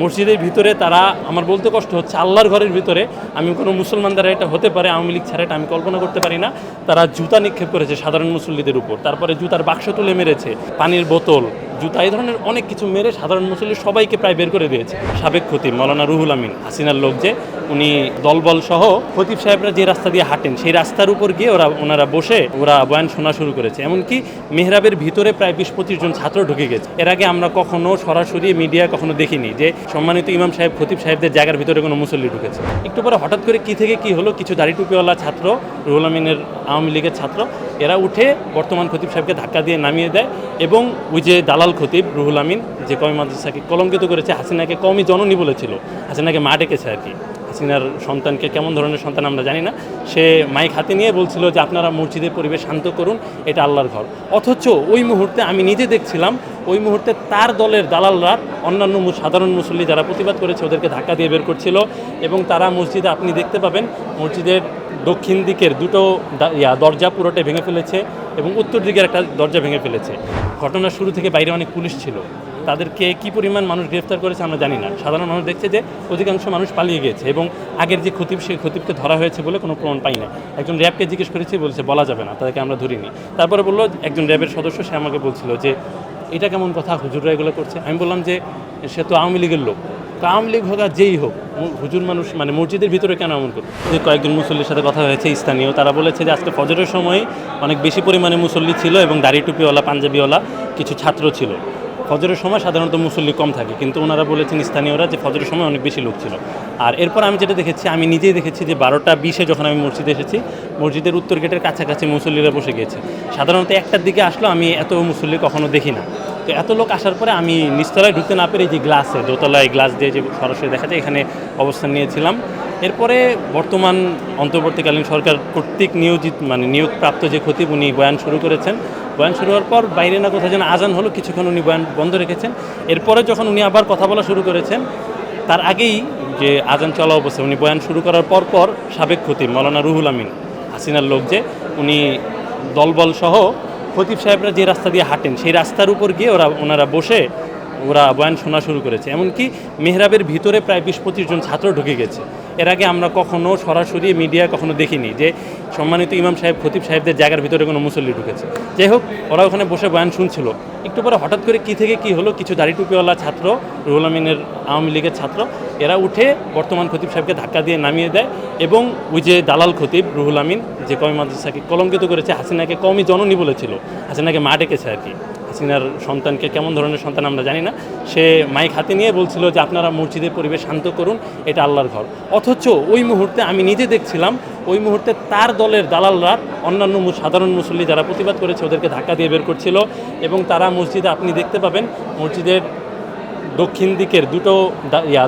মসজিদের ভিতরে তারা, আমার বলতে কষ্ট হচ্ছে, আল্লাহর ঘরের ভিতরে আমি কোনো মুসলমান দ্বারা এটা হতে পারে, আওয়ামী লীগ ছাড়া এটা আমি কল্পনা করতে পারি না। তারা জুতা নিক্ষেপ করেছে সাধারণ মুসল্লিদের উপর, তারপরে জুতার বাক্স তুলে মেরেছে, পানির বোতল, জুতা, এই ধরনের অনেক কিছু মেরে সাধারণ মুসল্লি সবাইকে প্রায় বের করে দিয়েছে। সাবেক খতিব মাওলানা রুহুল আমিন, হাসিনার লোক, যে উনি দলবল সহ খতিব সাহেবরা যে রাস্তা দিয়ে হাঁটেন সেই রাস্তার উপর গিয়ে ওনারা বসে বয়ান শোনা শুরু করেছে। এমনকি মেহরাবের ভিতরে প্রায় 20-25 জন ছাত্র ঢুকে গেছে। এর আগে আমরা কখনো সরাসরি মিডিয়া কখনো দেখিনি যে সম্মানিত ইমাম সাহেব, খতিব সাহেবদের জায়গার ভিতরে কোনো মুসল্লি ঢুকেছে। একটু পরে হঠাৎ করে কি থেকে কি হলো, কিছু দাড়ি টুপিওয়ালা ছাত্র, রুহুল আমিনের আওয়ামী লীগের ছাত্র, এরা উঠে বর্তমান খতিব সাহেবকে ধাক্কা দিয়ে নামিয়ে দেয় এবং ওই যে দালাল খতিব রুহুল আমিন, যে কওমি মাদ্রাসাকে কলঙ্কিত করেছে, হাসিনাকে কওমি জননী বলেছিল, হাসিনাকে মা ডেকেছে আর কি। হাসিনার সন্তানকে কেমন ধরনের সন্তান আমরা জানি না, সে মাইক হাতে নিয়ে বলছিল যে আপনারা মসজিদের পরিবেশ শান্ত করুন, এটা আল্লাহর ঘর। অথচ ওই মুহূর্তে আমি নিজে দেখছিলাম, ওই মুহূর্তে তার দলের দালালরা অন্যান্য সাধারণ মুসল্লি যারা প্রতিবাদ করেছে ওদেরকে ধাক্কা দিয়ে বের করছিল এবং তারা মসজিদে, আপনি দেখতে পাবেন মসজিদের দক্ষিণ দিকের দুটো দরজা পুরোটাই ভেঙে ফেলেছে এবং উত্তর দিকের একটা দরজা ভেঙে ফেলেছে। ঘটনার শুরু থেকে বাইরে অনেক পুলিশ ছিল, তাদেরকে কি পরিমাণ মানুষ গ্রেফতার করেছে আমরা জানি না। সাধারণ মানুষ দেখছে যে অধিকাংশ মানুষ পালিয়ে গিয়েছে এবং আগের যে খতিব, সেই খতিবকে ধরা হয়েছে বলে কোনো প্রমাণ পাই না। একজন র্যাবকে জিজ্ঞেস করেছি, বলছে বলা যাবে না, তাদেরকে আমরা ধরিনি। তারপরে বললো একজন র্যাবের সদস্য, সে আমাকে বলছিল যে এটা কেমন কথা, হুজুররা এগুলো করছে। আমি বললাম যে সে তো আওয়ামী লীগের লোক, আওয়ামী লীগ হোক আর যেই হোক, হুজুর মানুষ মানে মসজিদের ভিতরে কেন এমন করবে। যে কয়েকজন মুসল্লির সাথে কথা হয়েছে স্থানীয়, তারা বলেছে যে আজকে ফজরের সময় অনেক বেশি পরিমাণে মুসল্লি ছিল এবং দাড়ি টুপিওয়ালা, পাঞ্জাবিওয়ালা কিছু ছাত্র ছিল। ফজরের সময় সাধারণত মুসল্লি কম থাকে, কিন্তু ওনারা বলেছেন স্থানীয়রা যে ফজরের সময় অনেক বেশি লোক ছিল। আর এরপর আমি যেটা দেখেছি, আমি নিজেই দেখেছি যে 12টা 20-এ যখন আমি মসজিদে এসেছি, মসজিদের উত্তর গেটের কাছাকাছি মুসল্লিরা বসে গিয়েছে। সাধারণত 1টার দিকে আসলেও আমি এত মুসল্লি কখনো দেখি না। তো এত লোক আসার পরে আমি নিচতলায় ঢুকতে না পেরে যে গ্লাসে, দোতলায় গ্লাস দিয়ে যে সরাসরি দেখা যায়, এখানে অবস্থান নিয়েছিলাম। এরপরে বর্তমান অন্তর্বর্তীকালীন সরকার কর্তৃক নিয়োগপ্রাপ্ত যে খতিব, উনি বয়ান শুরু করেছেন। বয়ান শুরু হওয়ার পর বাইরে না কোথায় যেন আজান হলো, কিছুক্ষণ উনি বয়ান বন্ধ রেখেছেন। এরপরে যখন উনি আবার কথা বলা শুরু করেছেন, তার আগেই যে আজান চলা অবস্থায় উনি বয়ান শুরু করার পর সাবেক খতিব মাওলানা রুহুল আমিন, হাসিনার লোক, যে উনি দলবল সহ খতিব সাহেবরা যে রাস্তা দিয়ে হাঁটেন সেই রাস্তার উপর গিয়ে ওনারা বসে বয়ান শোনা শুরু করেছে। এমনকি মেহরাবের ভিতরে প্রায় 20-25 জন ছাত্র ঢুকে গেছে। এর আগে আমরা কখনো সরাসরি মিডিয়া কখনো দেখিনি যে সম্মানিত ইমাম সাহেব, খতিব সাহেবদের জায়গার ভিতরে কোনো মুসল্লি ঢুকেছে। যাই হোক, ওরা ওখানে বসে বয়ান শুনছিল। একটু পরে হঠাৎ করে কি থেকে কি হলো, কিছু দাড়ি টুপিওয়ালা ছাত্র, রুহুল আমিনের আওয়ামী লীগের ছাত্র, এরা উঠে বর্তমান খতিব সাহেবকে ধাক্কা দিয়ে নামিয়ে দেয় এবং ওই যে দালাল খতিব রুহুল আমিন, যে কওমি মাদ্রাসাকে কলঙ্কিত করেছে, হাসিনাকে কওমি জননী বলেছিল, হাসিনাকে মা ডেকেছে আর কি। হাসিনার সন্তানকে কেমন ধরনের সন্তান আমরা জানি না, সে মাইক হাতে নিয়ে বলছিল যে আপনারা মসজিদের পরিবেশ শান্ত করুন, এটা আল্লাহর ঘর। অথচ ওই মুহূর্তে আমি নিজে দেখছিলাম, ওই মুহূর্তে তার দলের দালালরা অন্যান্য সাধারণ মুসল্লি যারা প্রতিবাদ করেছে ওদেরকে ধাক্কা দিয়ে বের করছিল এবং তারা মসজিদে, আপনি দেখতে পাবেন মসজিদের দক্ষিণ দিকের দুটো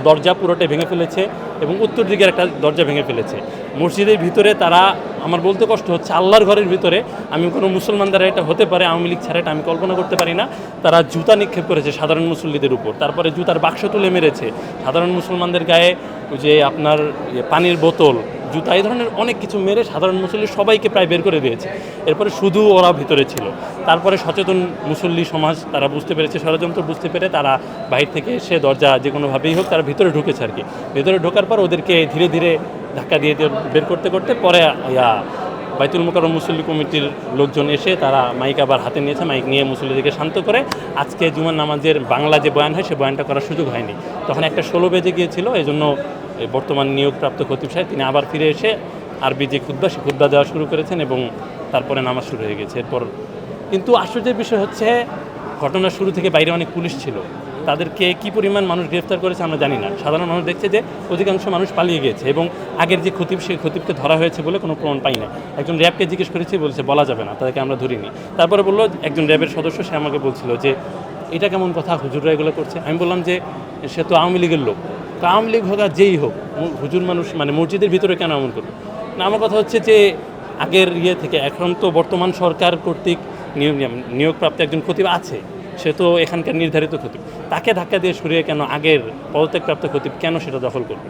দরজা পুরোটাই ভেঙে ফেলেছে এবং উত্তর দিকের একটা দরজা ভেঙে ফেলেছে। মসজিদের ভিতরে তারা, আমার বলতে কষ্ট হচ্ছে, আল্লাহর ঘরের ভিতরে আমি কোনো মুসলমান দ্বারা এটা হতে পারে, আওয়ামী লীগ ছাড়া এটা আমি কল্পনা করতে পারি না। তারা জুতা নিক্ষেপ করেছে সাধারণ মুসল্লিদের উপর, তারপরে জুতার বাক্স তুলে মেরেছে, সাধারণ মুসলমানদের গায়ে যে আপনার পানির বোতল, জুতা, এই ধরনের অনেক কিছু মেরে সাধারণ মুসল্লি সবাইকে প্রায় বের করে দিয়েছে। এরপরে শুধু ওরা ভিতরে ছিল। তারপরে সচেতন মুসল্লি সমাজ, তারা বুঝতে পেরেছে, ষড়যন্ত্র বুঝতে পেরে তারা বাইরে থেকে এসে দরজা যে কোনোভাবেই হোক তারা ভিতরে ঢুকেছে আর কি। ভিতরে ঢোকার পর ওদেরকে ধীরে ধীরে ধাক্কা দিয়ে বের করতে করতে পরে বাইতুল মোকাররম মুসল্লি কমিটির লোকজন এসে তারা মাইক আবার হাতে নিয়েছে, মাইক নিয়ে মুসল্লিদেরকে শান্ত করে। আজকে জুমার নামাজের বাংলা যে বয়ান হয়, সে বয়ানটা করার সুযোগ হয়নি, তখন 1:16 বেজে গিয়েছিল। এই জন্য বর্তমান নিয়োগপ্রাপ্ত খতিব সাহেব তিনি আবার ফিরে এসে আরবি যে খুতবা, সে খুতবা দেওয়া শুরু করেছেন এবং তারপরে নামাজ শুরু হয়ে গেছে এরপর। কিন্তু আশ্চর্যের বিষয় হচ্ছে, ঘটনার শুরু থেকে বাইরে অনেক পুলিশ ছিল, তাদেরকে কি পরিমাণ মানুষ গ্রেফতার করেছে আমরা জানি না। সাধারণ মানুষ দেখছে যে অধিকাংশ মানুষ পালিয়ে গিয়েছে এবং আগের যে খতিব, সেই খতিবকে ধরা হয়েছে বলে কোনো প্রমাণ পাই না। একজন র্যাবকে জিজ্ঞেস করেছি, বলছে বলা যাবে না, তাদেরকে আমরা ধরিনি। তারপরে বললো একজন র্যাবের সদস্য, সে আমাকে বলছিল যে এটা কেমন কথা, হুজুররা এগুলো করছে। আমি বললাম যে সে তো আওয়ামী লীগের লোক, আওয়ামী লীগ হোক আর যেই হোক, হুজুর মানুষ মসজিদের ভিতরে কেন এমন করবে না। আমার কথা হচ্ছে যে আগের থেকে এখন তো বর্তমান সরকার কর্তৃক নিয়োগপ্রাপ্ত একজন খতিব আছে, সে তো এখানকার নির্ধারিত খতিব, তাকে ধাক্কা দিয়ে সরিয়ে কেন আগের পদত্যাগপ্রাপ্ত খতিব কেন সেটা দখল করবে।